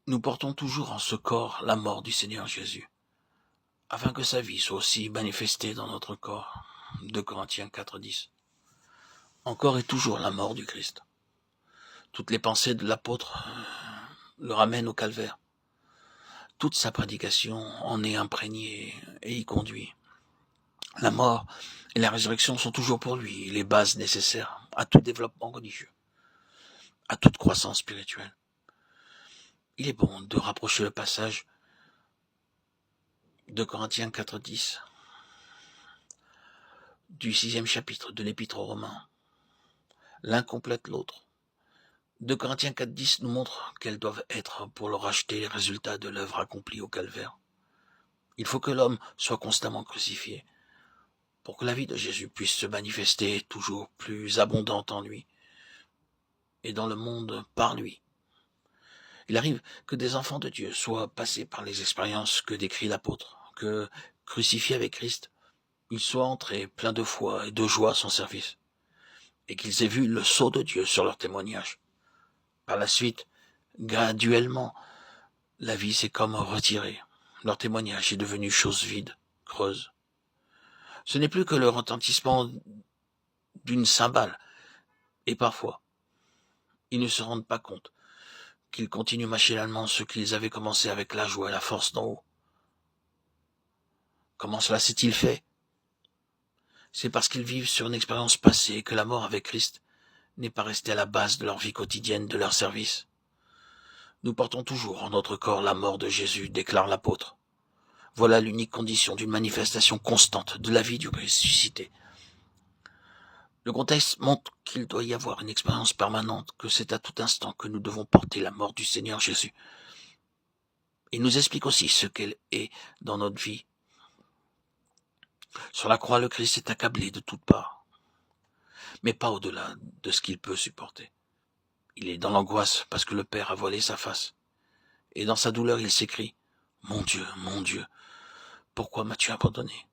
Nous portons toujours en ce corps la mort du Seigneur Jésus, afin que sa vie soit aussi manifestée dans notre corps. 2 Corinthiens 4,10. Encore et toujours la mort du Christ. Toutes les pensées de l'apôtre le ramènent au calvaire. Toute sa prédication en est imprégnée et y conduit. La mort et la résurrection sont toujours pour lui les bases nécessaires à tout développement religieux, à toute croissance spirituelle. Il est bon de rapprocher le passage de Corinthiens 4,10 du 6e chapitre de l'Épître aux Romains. L'un complète l'autre. 2 Corinthiens 4,10 nous montre quels doivent être pour le racheter les résultats de l'œuvre accomplie au calvaire. Il faut que l'homme soit constamment crucifié pour que la vie de Jésus puisse se manifester toujours plus abondante en lui et dans le monde par lui. Il arrive que des enfants de Dieu soient passés par les expériences que décrit l'apôtre, que, crucifiés avec Christ, ils soient entrés pleins de foi et de joie à son service, et qu'ils aient vu le sceau de Dieu sur leur témoignage. Par la suite, graduellement, la vie s'est comme retirée. Leur témoignage est devenu chose vide, creuse. Ce n'est plus que le retentissement d'une cymbale, et parfois, ils ne se rendent pas compte qu'ils continuent machinalement ce qu'ils avaient commencé avec la joie et la force d'en haut. Comment cela s'est-il fait? C'est parce qu'ils vivent sur une expérience passée que la mort avec Christ n'est pas restée à la base de leur vie quotidienne, de leur service. Nous portons toujours en notre corps la mort de Jésus, déclare l'apôtre. Voilà l'unique condition d'une manifestation constante de la vie du ressuscité. Le contexte montre qu'il doit y avoir une expérience permanente, que c'est à tout instant que nous devons porter la mort du Seigneur Jésus. Il nous explique aussi ce qu'elle est dans notre vie. Sur la croix, le Christ est accablé de toutes parts, mais pas au-delà de ce qu'il peut supporter. Il est dans l'angoisse parce que le Père a voilé sa face. Et dans sa douleur, il s'écrie « Mon Dieu, pourquoi m'as-tu abandonné ?»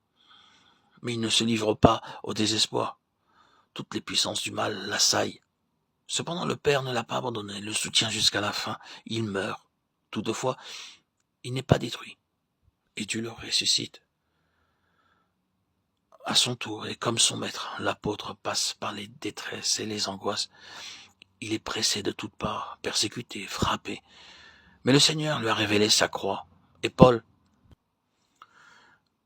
Mais il ne se livre pas au désespoir. Toutes les puissances du mal l'assaillent. Cependant, le Père ne l'a pas abandonné, le soutient jusqu'à la fin. Il meurt. Toutefois, il n'est pas détruit. Et Dieu le ressuscite. À son tour, et comme son maître, l'apôtre passe par les détresses et les angoisses. Il est pressé de toutes parts, persécuté, frappé. Mais le Seigneur lui a révélé sa croix. Et Paul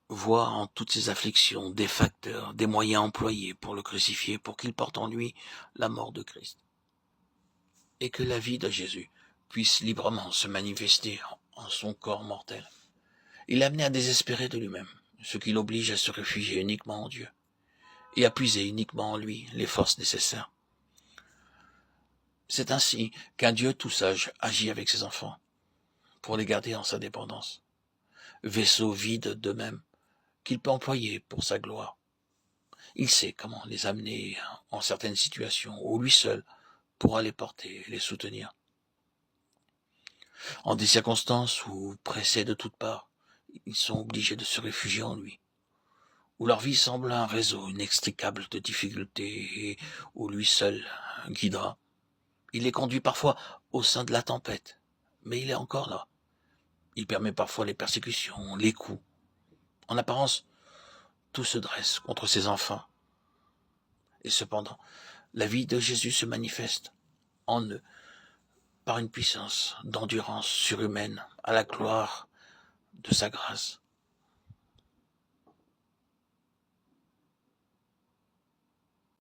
voit en toutes ces afflictions des facteurs, des moyens employés pour le crucifier, pour qu'il porte en lui la mort de Christ. Et que la vie de Jésus puisse librement se manifester en son corps mortel. Il est amené à désespérer de lui-même, ce qui l'oblige à se réfugier uniquement en Dieu, et à puiser uniquement en lui les forces nécessaires. C'est ainsi qu'un Dieu tout sage agit avec ses enfants, pour les garder en sa dépendance, vaisseaux vides d'eux-mêmes, qu'il peut employer pour sa gloire. Il sait comment les amener en certaines situations où lui seul pourra les porter et les soutenir. En des circonstances où, pressés de toutes parts, ils sont obligés de se réfugier en lui, où leur vie semble un réseau inextricable de difficultés et où lui seul guidera. Il les conduit parfois au sein de la tempête, mais il est encore là. Il permet parfois les persécutions, les coups. En apparence, tout se dresse contre ses enfants. Et cependant, la vie de Jésus se manifeste en eux par une puissance d'endurance surhumaine à la gloire de sa grâce.